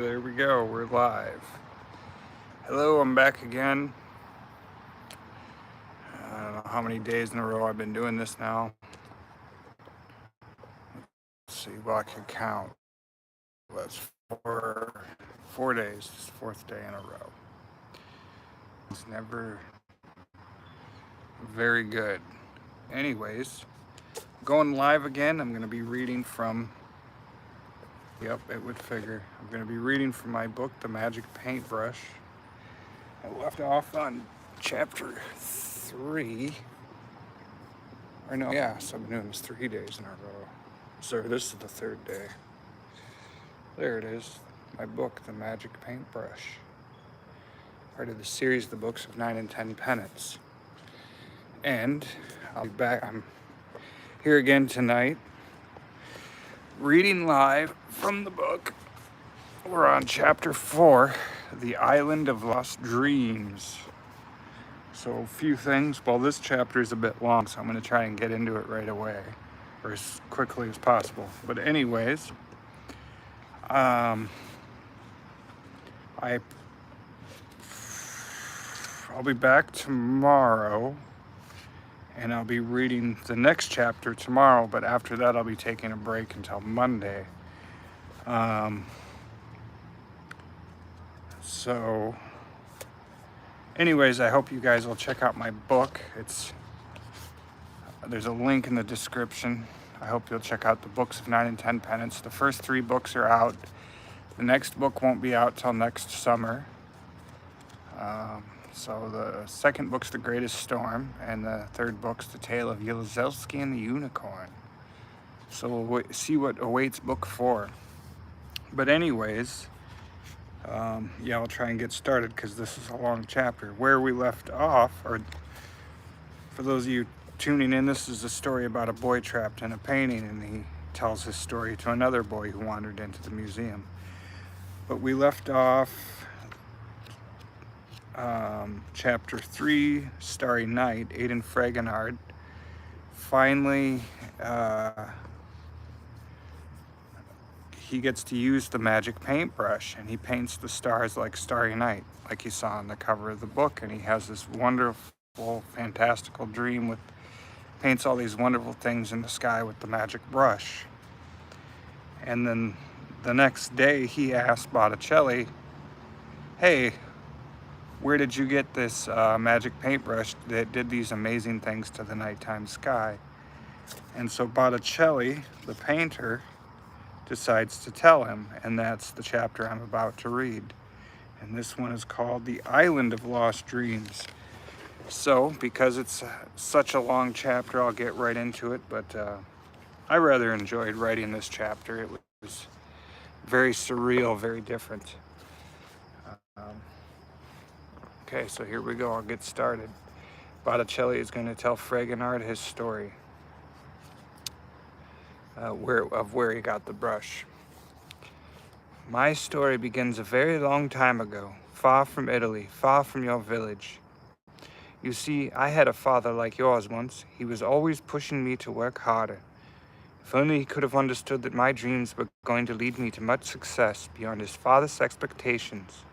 There we go, we're live. Hello, I'm back again. I don't know how many days in a row I've been doing this now. Let's see, well, I can count. That's 4 days, this is the 4th day in a row. It's never very good. Anyways, going live again. I'm going to be reading from, yep, it would figure. I'm going to be reading from my book, The Magic Paintbrush. I left off on chapter 3. Or no, yeah, so I've been doing this 3 days in a row. So this is the 3rd day. There it is, my book, The Magic Paintbrush. Part of the series, The Books of 9 and 10 Penance. And I'll be back, I'm here again tonight, reading live from the book. We're on chapter 4, The Island of Lost Dreams. So a few things. Well, this chapter is a bit long, so I'm going to try and get into it right away, or as quickly as possible. But anyways, I'll be back tomorrow, and I'll be reading the next chapter tomorrow, but after that I'll be taking a break until Monday. So anyways, I hope you guys will check out my book. There's a link in the description. I hope you'll check out the Books of 9 and 10 Penance. The first 3 books are out. The next book won't be out till next summer. So the second book's The Greatest Storm, and the third book's The Tale of Yelzelski and the Unicorn. So we'll see what awaits book 4. But anyways, yeah, I'll try and get started because this is a long chapter. Where we left off, or for those of you tuning in, this is a story about a boy trapped in a painting, and he tells his story to another boy who wandered into the museum. But we left off chapter 3, Starry Night. Aidan Fragonard finally he gets to use the magic paintbrush, and he paints the stars like Starry Night, like you saw on the cover of the book. And he has this wonderful, fantastical dream with paints all these wonderful things in the sky with the magic brush. And then the next day he asked Botticelli, hey, where did you get this magic paintbrush that did these amazing things to the nighttime sky? And so Botticelli, the painter, decides to tell him, and that's the chapter I'm about to read. And this one is called The Island of Lost Dreams. So, because it's such a long chapter, I'll get right into it, but I rather enjoyed writing this chapter. It was very surreal, very different. Okay, so here we go. I'll get started. Botticelli is going to tell Fragonard his story of where he got the brush. My story begins a very long time ago, far from Italy, far from your village. You see, I had a father like yours once. He was always pushing me to work harder. If only he could have understood that my dreams were going to lead me to much success beyond his father's expectations.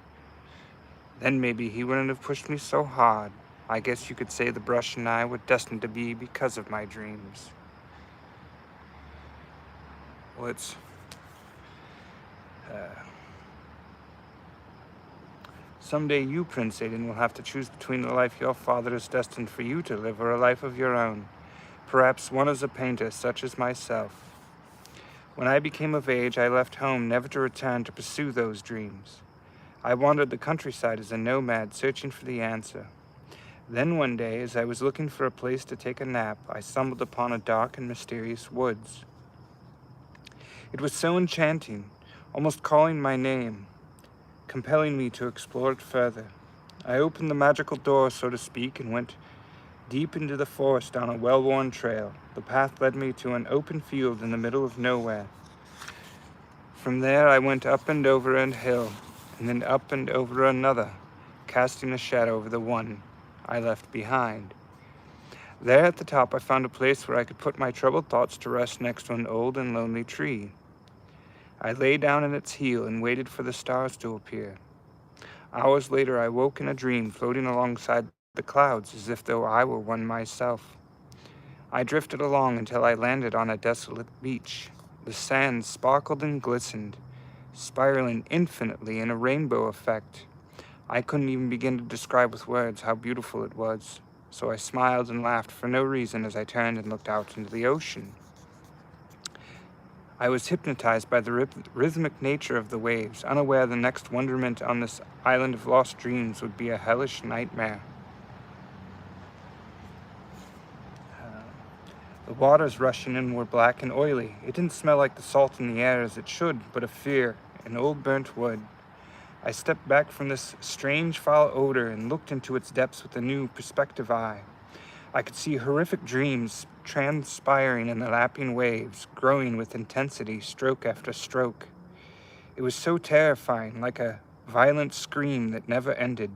Then maybe he wouldn't have pushed me so hard. I guess you could say the brush and I were destined to be because of my dreams. Well, someday you, Prince Aidan, will have to choose between the life your father is destined for you to live or a life of your own. Perhaps one as a painter, such as myself. When I became of age, I left home, never to return to pursue those dreams. I wandered the countryside as a nomad, searching for the answer. Then one day, as I was looking for a place to take a nap, I stumbled upon a dark and mysterious woods. It was so enchanting, almost calling my name, compelling me to explore it further. I opened the magical door, so to speak, and went deep into the forest on a well-worn trail. The path led me to an open field in the middle of nowhere. From there I went up and over a hill, and then up and over another, casting a shadow over the one I left behind. There at the top I found a place where I could put my troubled thoughts to rest next to an old and lonely tree. I lay down at its heel and waited for the stars to appear. Hours later, I woke in a dream, floating alongside the clouds as if though I were one myself. I drifted along until I landed on a desolate beach. The sand sparkled and glistened, spiraling infinitely in a rainbow effect. I couldn't even begin to describe with words how beautiful it was, so I smiled and laughed for no reason as I turned and looked out into the ocean. I was hypnotized by the rhythmic nature of the waves, unaware the next wonderment on this island of lost dreams would be a hellish nightmare. The waters rushing in were black and oily. It didn't smell like the salt in the air as it should, but of fear and old burnt wood. I stepped back from this strange foul odor and looked into its depths with a new perspective eye. I could see horrific dreams transpiring in the lapping waves, growing with intensity, stroke after stroke. It was so terrifying, like a violent scream that never ended.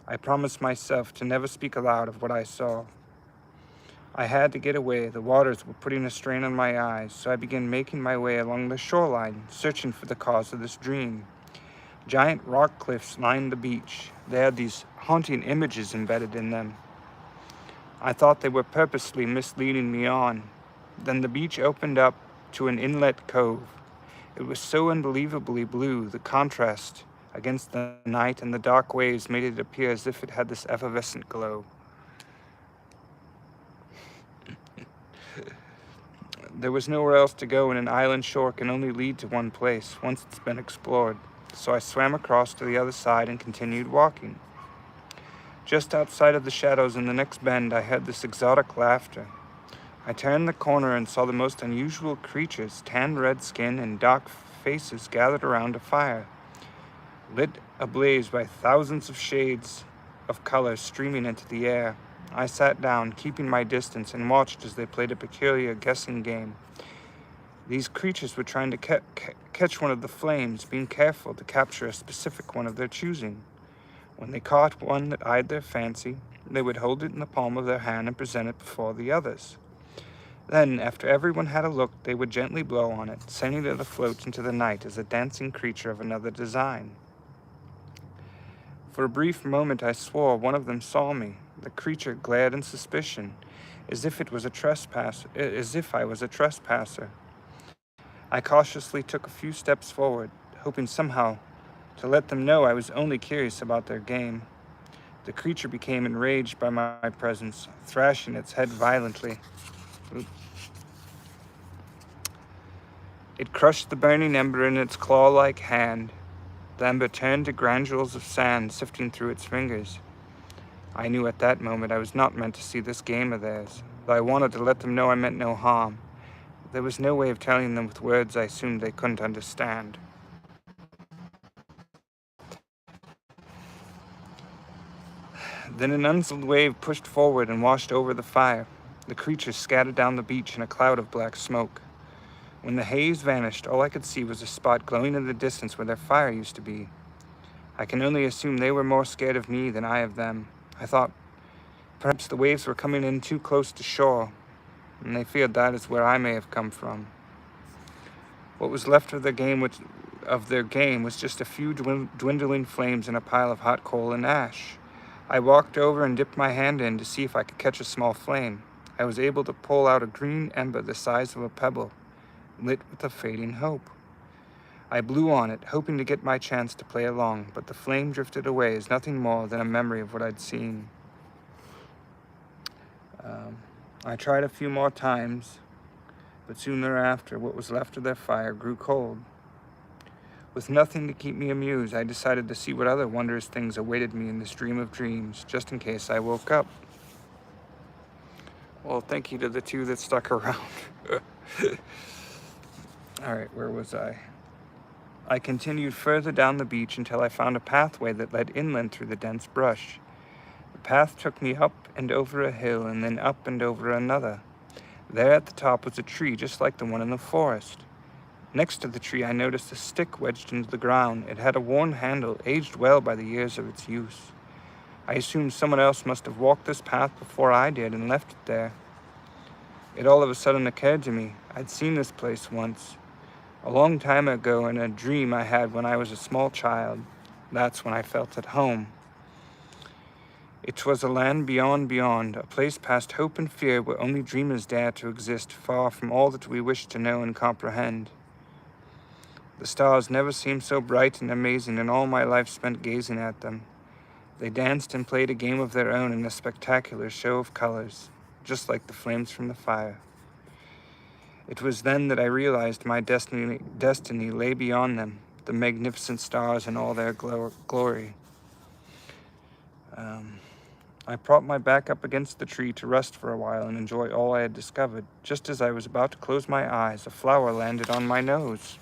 I promised myself to never speak aloud of what I saw. I had to get away. The waters were putting a strain on my eyes, so I began making my way along the shoreline, searching for the cause of this dream. Giant rock cliffs lined the beach. They had these haunting images embedded in them. I thought they were purposely misleading me on. Then the beach opened up to an inlet cove. It was so unbelievably blue, the contrast against the night and the dark waves made it appear as if it had this effervescent glow. There was nowhere else to go, and an island shore can only lead to one place once it's been explored. So I swam across to the other side and continued walking. Just outside of the shadows in the next bend, I heard this exotic laughter. I turned the corner and saw the most unusual creatures, tan red skin and dark faces gathered around a fire, lit ablaze by thousands of shades of color streaming into the air. I sat down, keeping my distance, and watched as they played a peculiar guessing game. These creatures were trying to catch one of the flames, being careful to capture a specific one of their choosing. When they caught one that eyed their fancy, they would hold it in the palm of their hand and present it before the others. Then, after everyone had a look, they would gently blow on it, sending it afloat into the night as a dancing creature of another design. For a brief moment I swore one of them saw me. The creature glared in suspicion, as if I was a trespasser. I cautiously took a few steps forward, hoping somehow to let them know I was only curious about their game. The creature became enraged by my presence, thrashing its head violently. It crushed the burning ember in its claw-like hand. The ember turned to granules of sand sifting through its fingers. I knew at that moment I was not meant to see this game of theirs, though I wanted to let them know I meant no harm. There was no way of telling them with words I assumed they couldn't understand. Then an unsettled wave pushed forward and washed over the fire. The creatures scattered down the beach in a cloud of black smoke. When the haze vanished, all I could see was a spot glowing in the distance where their fire used to be. I can only assume they were more scared of me than I of them. I thought perhaps the waves were coming in too close to shore, and they feared that is where I may have come from. What was left of their game was just a few dwindling flames in a pile of hot coal and ash. I walked over and dipped my hand in to see if I could catch a small flame. I was able to pull out a green ember the size of a pebble, lit with a fading hope. I blew on it, hoping to get my chance to play along, but the flame drifted away as nothing more than a memory of what I'd seen. I tried a few more times, but soon thereafter, what was left of their fire grew cold. With nothing to keep me amused, I decided to see what other wondrous things awaited me in this dream of dreams, just in case I woke up. Well, thank you to the two that stuck around. All right, where was I? I continued further down the beach until I found a pathway that led inland through the dense brush. The path took me up and over a hill and then up and over another. There at the top was a tree just like the one in the forest. Next to the tree I noticed a stick wedged into the ground. It had a worn handle, aged well by the years of its use. I assumed someone else must have walked this path before I did and left it there. It all of a sudden occurred to me. I'd seen this place once. A long time ago, in a dream I had when I was a small child, that's when I felt at home. It was a land beyond beyond, a place past hope and fear where only dreamers dare to exist, far from all that we wish to know and comprehend. The stars never seemed so bright and amazing in all my life spent gazing at them. They danced and played a game of their own in a spectacular show of colors, just like the flames from the fire. It was then that I realized my destiny lay beyond them, the magnificent stars in all their glory. I propped my back up against the tree to rest for a while and enjoy all I had discovered. Just as I was about to close my eyes, a flower landed on my nose.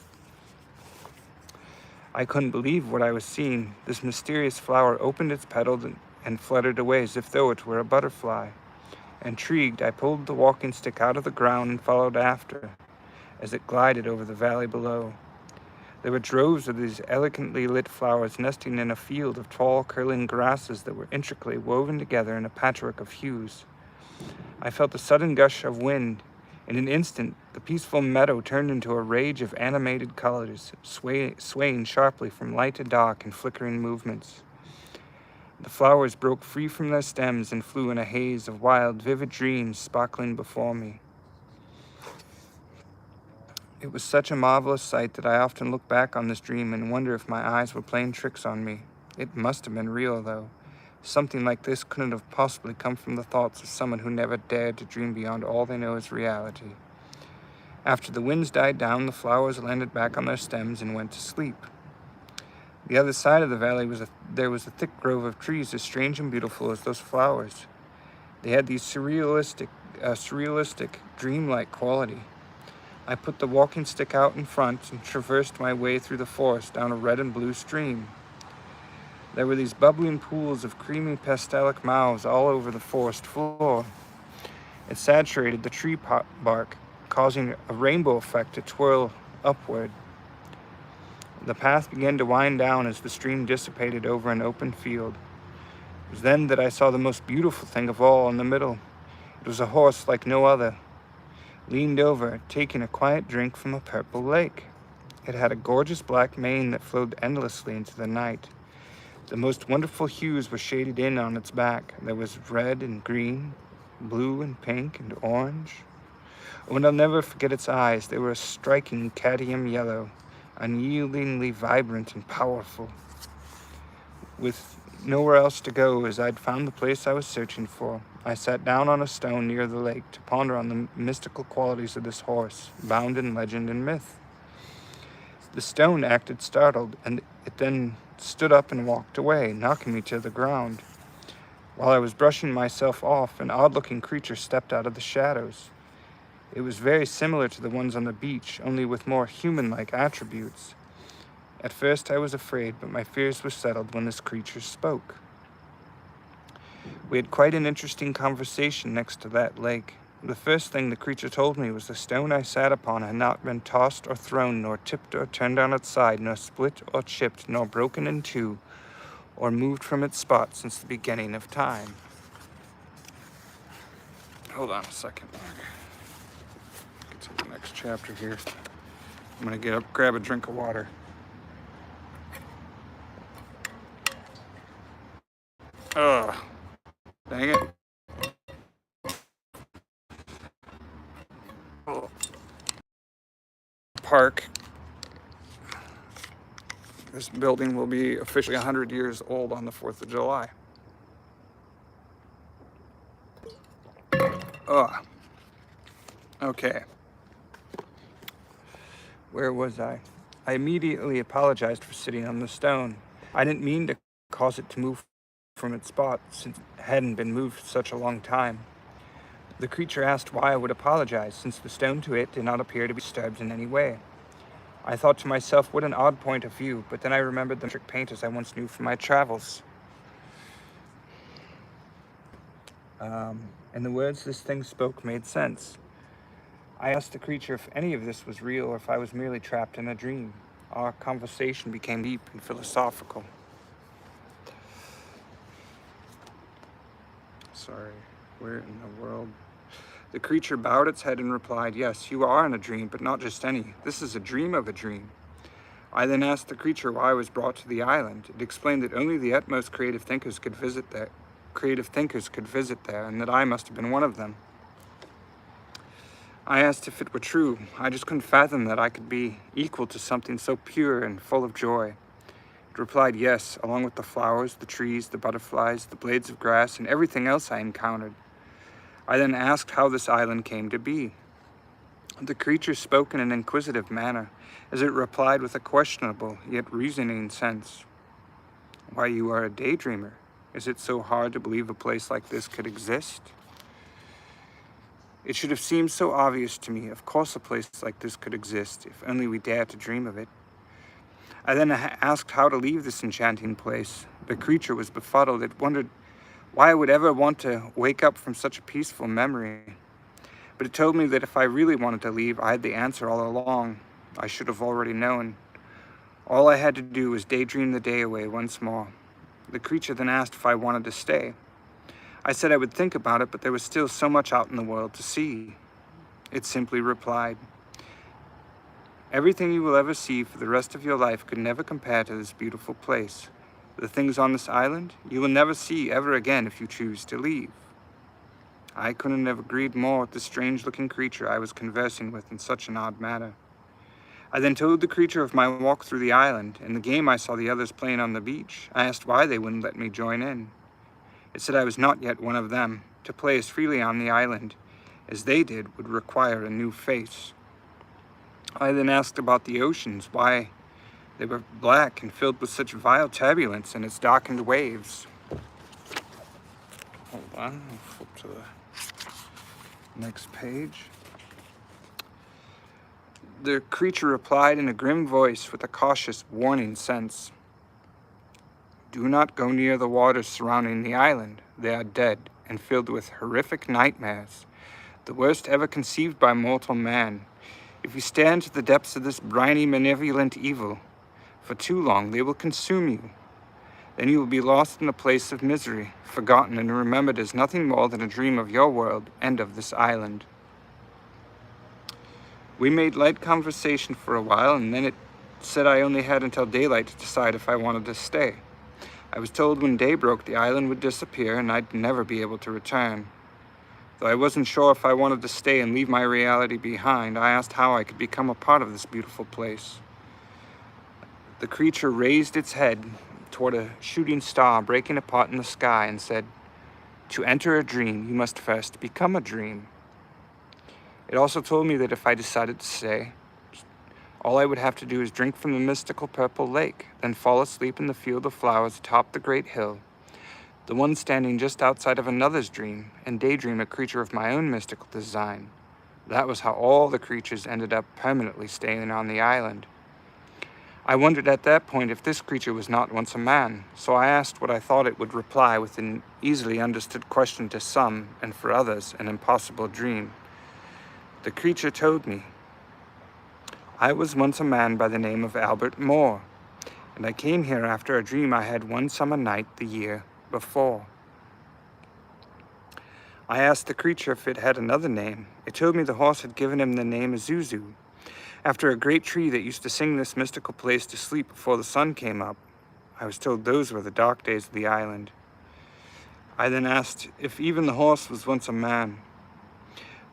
I couldn't believe what I was seeing. This mysterious flower opened its petals and fluttered away as if though it were a butterfly. Intrigued, I pulled the walking stick out of the ground and followed after as it glided over the valley below. There were droves of these elegantly lit flowers nesting in a field of tall, curling grasses that were intricately woven together in a patchwork of hues. I felt a sudden gush of wind. In an instant, the peaceful meadow turned into a rage of animated colors, swaying sharply from light to dark in flickering movements. The flowers broke free from their stems and flew in a haze of wild, vivid dreams sparkling before me. It was such a marvelous sight that I often look back on this dream and wonder if my eyes were playing tricks on me. It must have been real, though. Something like this couldn't have possibly come from the thoughts of someone who never dared to dream beyond all they know as reality. After the winds died down, the flowers landed back on their stems and went to sleep. The other side of the valley there was a thick grove of trees as strange and beautiful as those flowers. They had these surrealistic, dreamlike quality. I put the walking stick out in front and traversed my way through the forest down a red and blue stream. There were these bubbling pools of creamy pastelic mouths all over the forest floor. It saturated the tree bark, causing a rainbow effect to twirl upward. The path began to wind down as the stream dissipated over an open field. It was then that I saw the most beautiful thing of all in the middle. It was a horse like no other, leaned over, taking a quiet drink from a purple lake. It had a gorgeous black mane that flowed endlessly into the night. The most wonderful hues were shaded in on its back. There was red and green, blue and pink and orange. Oh, and I'll never forget its eyes. They were a striking cadmium yellow, unyieldingly vibrant and powerful. With nowhere else to go, as I'd found the place I was searching for, I sat down on a stone near the lake to ponder on the mystical qualities of this horse, bound in legend and myth. The stone acted startled, and it then stood up and walked away, knocking me to the ground. While I was brushing myself off, an odd-looking creature stepped out of the shadows. It was very similar to the ones on the beach, only with more human-like attributes. At first I was afraid, but my fears were settled when this creature spoke. We had quite an interesting conversation next to that lake. The first thing the creature told me was the stone I sat upon had not been tossed or thrown, nor tipped or turned on its side, nor split or chipped, nor broken in two, or moved from its spot since the beginning of time. Hold on a second. Get to the next chapter here. I'm gonna get up, grab a drink of water. Ugh. Dang it. Park. This building will be officially 100 years old on the 4th of July. Ugh. Okay. Where was I? I immediately apologized for sitting on the stone. I didn't mean to cause it to move from its spot since it hadn't been moved such a long time. The creature asked why I would apologize, since the stone to it did not appear to be disturbed in any way. I thought to myself, what an odd point of view, but then I remembered the trick painters I once knew from my travels. And the words this thing spoke made sense. I asked the creature if any of this was real or if I was merely trapped in a dream. Our conversation became deep and philosophical. Sorry, where in the world? The creature bowed its head and replied, "Yes, you are in a dream, but not just any. This is a dream of a dream." I then asked the creature why I was brought to the island. It explained that only the utmost creative thinkers could visit there, and that I must have been one of them. I asked if it were true. I just couldn't fathom that I could be equal to something so pure and full of joy. It replied yes, along with the flowers, the trees, the butterflies, the blades of grass, and everything else I encountered. I then asked how this island came to be. The creature spoke in an inquisitive manner, as it replied with a questionable yet reasoning sense. "Why, you are a daydreamer. Is it so hard to believe a place like this could exist?" It should have seemed so obvious to me. Of course a place like this could exist, if only we dared to dream of it. I then asked how to leave this enchanting place. The creature was befuddled. It wondered why I would ever want to wake up from such a peaceful memory. But it told me that if I really wanted to leave, I had the answer all along. I should have already known. All I had to do was daydream the day away once more. The creature then asked if I wanted to stay. I said I would think about it, but there was still so much out in the world to see. It simply replied, "Everything you will ever see for the rest of your life could never compare to this beautiful place. The things on this island you will never see ever again if you choose to leave." I couldn't have agreed more with the strange-looking creature I was conversing with in such an odd manner. I then told the creature of my walk through the island and the game I saw the others playing on the beach. I asked why they wouldn't let me join in. It said I was not yet one of them. To play as freely on the island as they did would require a new face. I then asked about the oceans, why they were black and filled with such vile turbulence in its darkened waves. Hold on, I'll flip to the next page. The creature replied in a grim voice with a cautious, warning sense, "Do not go near the waters surrounding the island. They are dead and filled with horrific nightmares, the worst ever conceived by mortal man. If you stare into the depths of this briny, malevolent evil for too long, they will consume you. Then you will be lost in a place of misery, forgotten and remembered as nothing more than a dream of your world and of this island." We made light conversation for a while, and then it said I only had until daylight to decide if I wanted to stay. I was told when day broke the island would disappear and I'd never be able to return. Though I wasn't sure if I wanted to stay and leave my reality behind, I asked how I could become a part of this beautiful place. The creature raised its head toward a shooting star breaking apart in the sky and said, "To enter a dream, you must first become a dream." It also told me that if I decided to stay, all I would have to do is drink from the mystical purple lake, then fall asleep in the field of flowers atop the great hill, the one standing just outside of another's dream, and daydream a creature of my own mystical design. That was how all the creatures ended up permanently staying on the island. I wondered at that point if this creature was not once a man, so I asked what I thought it would reply with an easily understood question to some, and for others, an impossible dream. The creature told me, "I was once a man by the name of Albert Moore, and I came here after a dream I had one summer night the year before." I asked the creature if it had another name. It told me the horse had given him the name Azuzu, after a great tree that used to sing this mystical place to sleep before the sun came up. I was told those were the dark days of the island. I then asked if even the horse was once a man.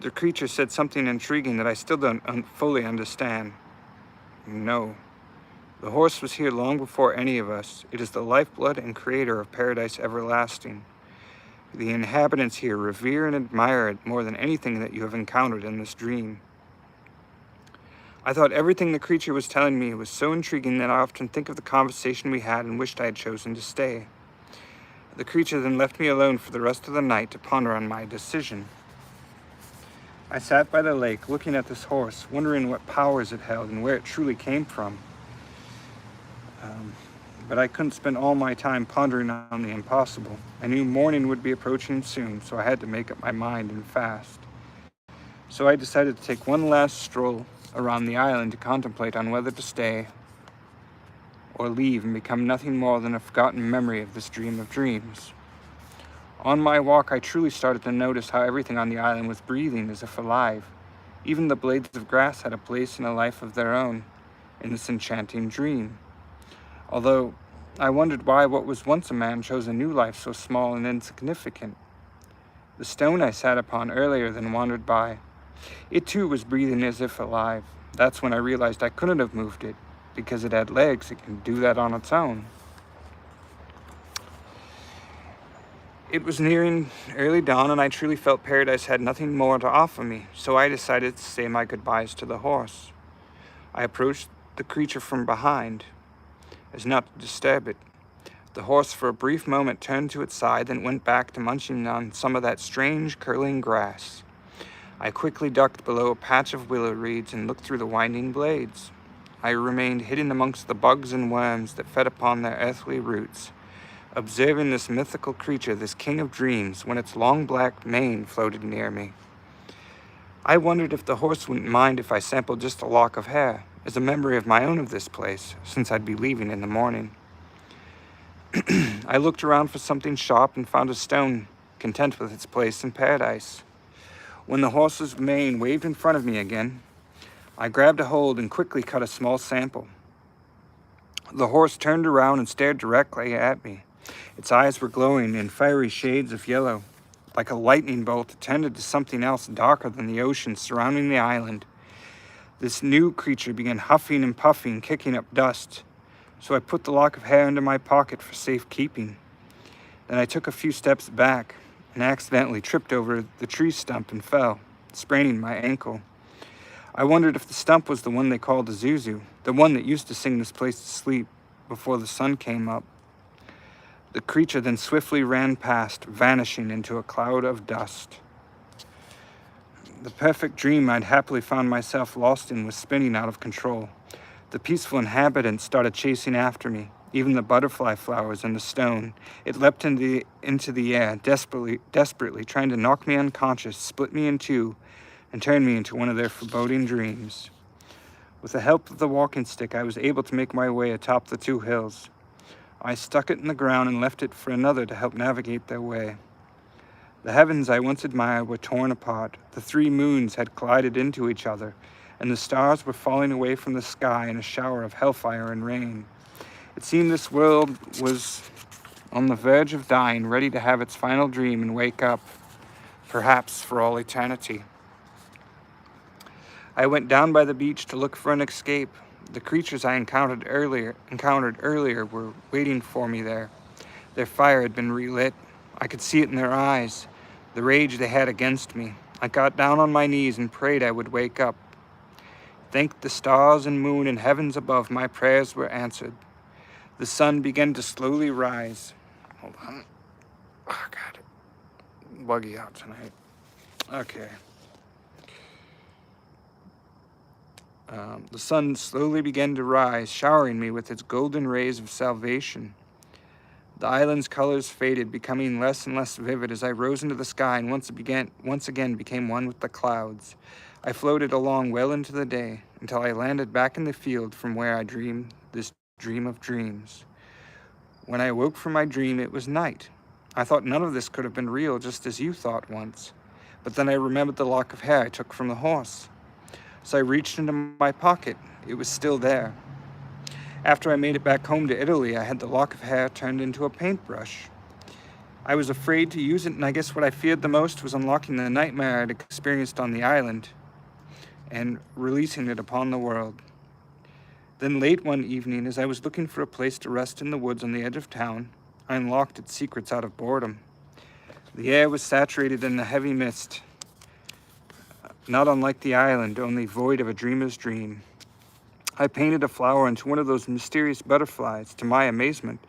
The creature said something intriguing that I still don't fully understand. "No. The horse was here long before any of us. It is the lifeblood and creator of paradise everlasting. The inhabitants here revere and admire it more than anything that you have encountered in this dream." I thought everything the creature was telling me was so intriguing that I often think of the conversation we had and wished I had chosen to stay. The creature then left me alone for the rest of the night to ponder on my decision. I sat by the lake, looking at this horse, wondering what powers it held and where it truly came from. But I couldn't spend all my time pondering on the impossible. I knew morning would be approaching soon, so I had to make up my mind and fast. So I decided to take one last stroll around the island to contemplate on whether to stay or leave and become nothing more than a forgotten memory of this dream of dreams. On my walk, I truly started to notice how everything on the island was breathing as if alive. Even the blades of grass had a place and a life of their own in this enchanting dream. Although I wondered why what was once a man chose a new life so small and insignificant. The stone I sat upon earlier then wandered by. It too was breathing as if alive. That's when I realized I couldn't have moved it. Because it had legs, it can do that on its own. It was nearing early dawn, and I truly felt paradise had nothing more to offer me, so I decided to say my goodbyes to the horse. I approached the creature from behind, as not to disturb it. The horse for a brief moment turned to its side, then went back to munching on some of that strange curling grass. I quickly ducked below a patch of willow reeds and looked through the winding blades. I remained hidden amongst the bugs and worms that fed upon their earthly roots, observing this mythical creature, this king of dreams, when its long black mane floated near me. I wondered if the horse wouldn't mind if I sampled just a lock of hair, as a memory of my own of this place, since I'd be leaving in the morning. I looked around for something sharp and found a stone, content with its place in paradise. When the horse's mane waved in front of me again, I grabbed a hold and quickly cut a small sample. The horse turned around and stared directly at me. Its eyes were glowing in fiery shades of yellow. Like a lightning bolt, it turned into something else darker than the ocean surrounding the island. This new creature began huffing and puffing, kicking up dust. So I put the lock of hair into my pocket for safekeeping. Then I took a few steps back and accidentally tripped over the tree stump and fell, spraining my ankle. I wondered if the stump was the one they called a zuzu, the one that used to sing this place to sleep before the sun came up. The creature then swiftly ran past, vanishing into a cloud of dust. The perfect dream I'd happily found myself lost in was spinning out of control. The peaceful inhabitants started chasing after me, even the butterfly flowers and the stone. It leapt into the air, desperately trying to knock me unconscious, split me in two, and turned me into one of their foreboding dreams. With the help of the walking stick, I was able to make my way atop the two hills. I stuck it in the ground and left it for another to help navigate their way. The heavens I once admired were torn apart. The 3 moons had collided into each other, and the stars were falling away from the sky in a shower of hellfire and rain. It seemed this world was on the verge of dying, ready to have its final dream and wake up, perhaps for all eternity. I went down by the beach to look for an escape. The creatures I encountered earlier were waiting for me there. Their fire had been relit. I could see it in their eyes, the rage they had against me. I got down on my knees and prayed I would wake up. Thank the stars and moon and heavens above, my prayers were answered. The sun began to slowly rise. Hold on. Oh, God. Buggy out tonight. Okay. The sun slowly began to rise, showering me with its golden rays of salvation. The island's colors faded, becoming less and less vivid as I rose into the sky and once again became one with the clouds. I floated along well into the day until I landed back in the field from where I dreamed this dream of dreams. When I awoke from my dream, it was night. I thought none of this could have been real, just as you thought once. But then I remembered the lock of hair I took from the horse. So I reached into my pocket. It was still there. After I made it back home to Italy, I had the lock of hair turned into a paintbrush. I was afraid to use it, and I guess what I feared the most was unlocking the nightmare I'd experienced on the island and releasing it upon the world. Then late one evening, as I was looking for a place to rest in the woods on the edge of town, I unlocked its secrets out of boredom. The air was saturated in the heavy mist, not unlike the island, only void of a dreamer's dream. I painted a flower into one of those mysterious butterflies. To my amazement,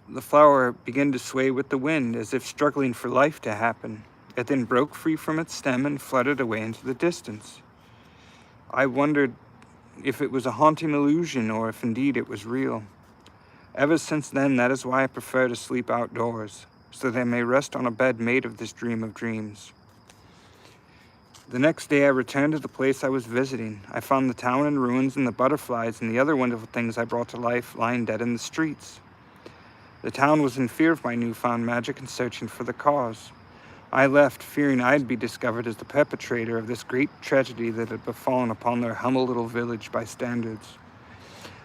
the flower began to sway with the wind, as if struggling for life to happen. It then broke free from its stem and fluttered away into the distance. I wondered if it was a haunting illusion or if indeed it was real. Ever since then, that is why I prefer to sleep outdoors, so that I may rest on a bed made of this dream of dreams. The next day I returned to the place I was visiting. I found the town in ruins and the butterflies and the other wonderful things I brought to life lying dead in the streets. The town was in fear of my newfound magic and searching for the cause. I left, fearing I'd be discovered as the perpetrator of this great tragedy that had befallen upon their humble little village by standards.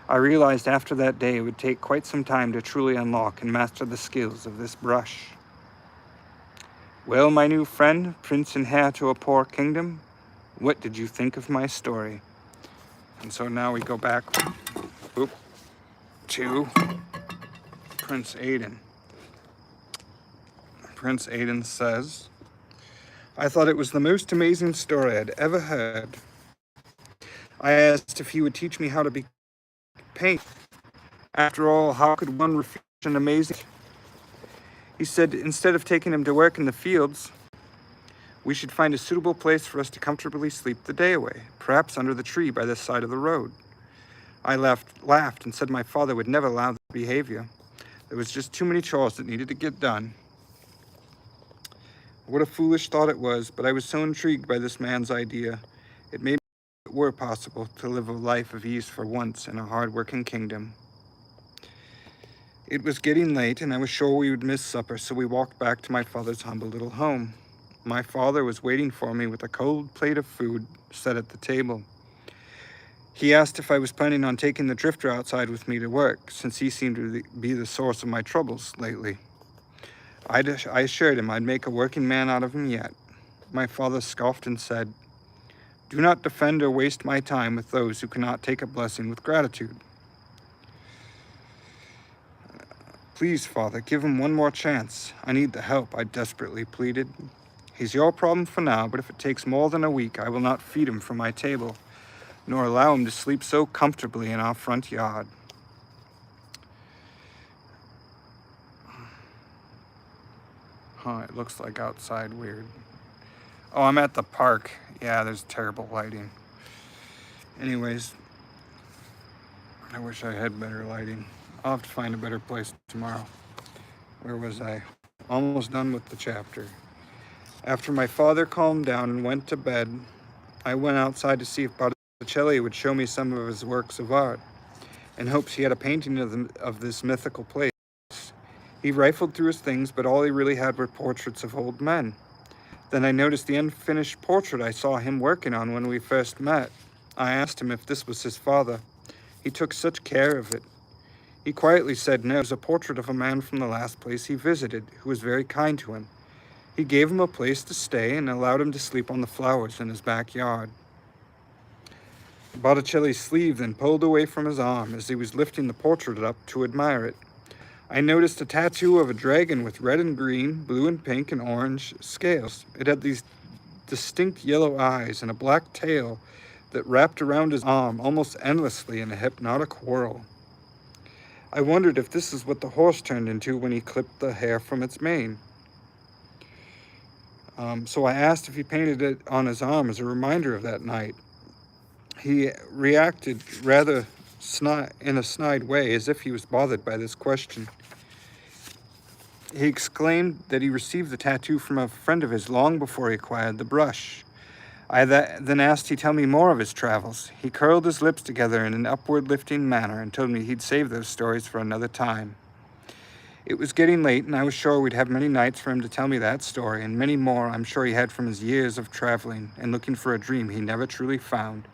I realized after that day it would take quite some time to truly unlock and master the skills of this brush. Well, my new friend, prince and heir to a poor kingdom, what did you think of my story? And so now we go back to Prince Aidan. Prince Aidan says, I thought it was the most amazing story I'd ever heard. I asked if he would teach me how to paint. After all, how could one refuse an amazing? He said, instead of taking him to work in the fields, we should find a suitable place for us to comfortably sleep the day away, perhaps under the tree by the side of the road. I laughed and said my father would never allow that behavior. There was just too many chores that needed to get done. What a foolish thought it was, but I was so intrigued by this man's idea. It made me wish it were possible to live a life of ease for once in a hard-working kingdom. It was getting late, and I was sure we would miss supper, so we walked back to my father's humble little home. My father was waiting for me with a cold plate of food set at the table. He asked if I was planning on taking the drifter outside with me to work, since he seemed to be the source of my troubles lately. I assured him I'd make a working man out of him yet. My father scoffed and said, do not defend or waste my time with those who cannot take a blessing with gratitude. Please, father, give him one more chance. I need the help, I desperately pleaded. He's your problem for now, but if it takes more than a week, I will not feed him from my table, nor allow him to sleep so comfortably in our front yard. It looks like outside weird. Oh, I'm at the park. Yeah, there's terrible lighting. Anyways, I wish I had better lighting. I'll have to find a better place tomorrow. Where was I? Almost done with the chapter. After my father calmed down and went to bed, I went outside to see if Botticelli would show me some of his works of art, in hopes he had a painting of this mythical place. He rifled through his things, but all he really had were portraits of old men. Then I noticed the unfinished portrait I saw him working on when we first met. I asked him if this was his father. He took such care of it. He quietly said no. It was a portrait of a man from the last place he visited, who was very kind to him. He gave him a place to stay and allowed him to sleep on the flowers in his backyard. Botticelli's sleeve then pulled away from his arm as he was lifting the portrait up to admire it. I noticed a tattoo of a dragon with red and green, blue and pink and orange scales. It had these distinct yellow eyes and a black tail that wrapped around his arm almost endlessly in a hypnotic whirl. I wondered if this is what the horse turned into when he clipped the hair from its mane. So I asked if he painted it on his arm as a reminder of that night. He reacted rather in a snide way, as if he was bothered by this question. He exclaimed that he received the tattoo from a friend of his long before he acquired the brush. I then asked he tell me more of his travels. He curled his lips together in an upward-lifting manner and told me he'd save those stories for another time. It was getting late, and I was sure we'd have many nights for him to tell me that story, and many more I'm sure he had from his years of traveling and looking for a dream he never truly found.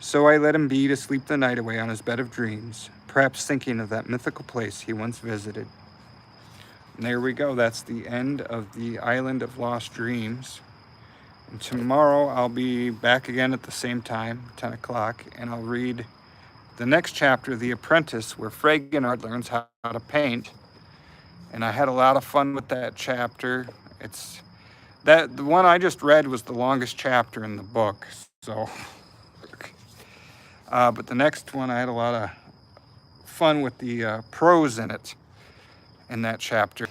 So I let him be to sleep the night away on his bed of dreams, perhaps thinking of that mythical place he once visited. And there we go. That's the end of the Island of Lost Dreams. And tomorrow I'll be back again at the same time, 10 o'clock, and I'll read the next chapter, The Apprentice, where Fragonard learns how to paint. And I had a lot of fun with that chapter. The one I just read was the longest chapter in the book. So, but the next one I had a lot of fun with the prose in it, in that chapter.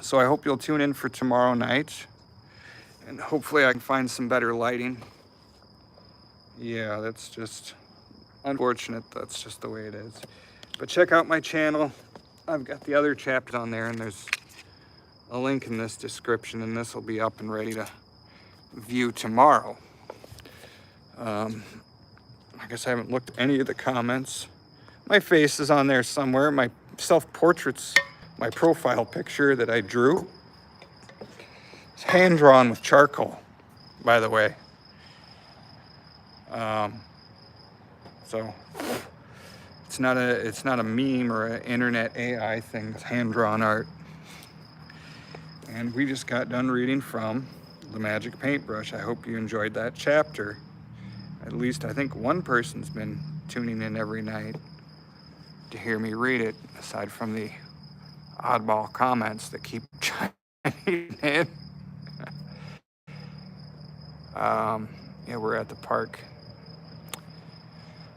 So I hope you'll tune in for tomorrow night, and hopefully I can find some better lighting. Yeah, that's just unfortunate. That's just the way it is. But check out my channel. I've got the other chapters on there, and there's a link in this description, and this will be up and ready to view tomorrow. I guess I haven't looked at any of the comments. My face is on there somewhere. My self-portraits My profile picture that I drew is hand-drawn with charcoal, by the way. So it's not a meme or an internet AI thing. It's hand-drawn art. And we just got done reading from The Magic Paintbrush. I hope you enjoyed that chapter. At least I think one person's been tuning in every night to hear me read it, aside from the oddball comments that keep chiming in. Yeah, we're at the park.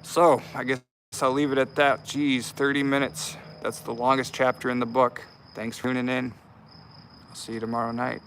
So I guess I'll leave it at that. Geez, 30 minutes. That's the longest chapter in the book. Thanks for tuning in. I'll see you tomorrow night.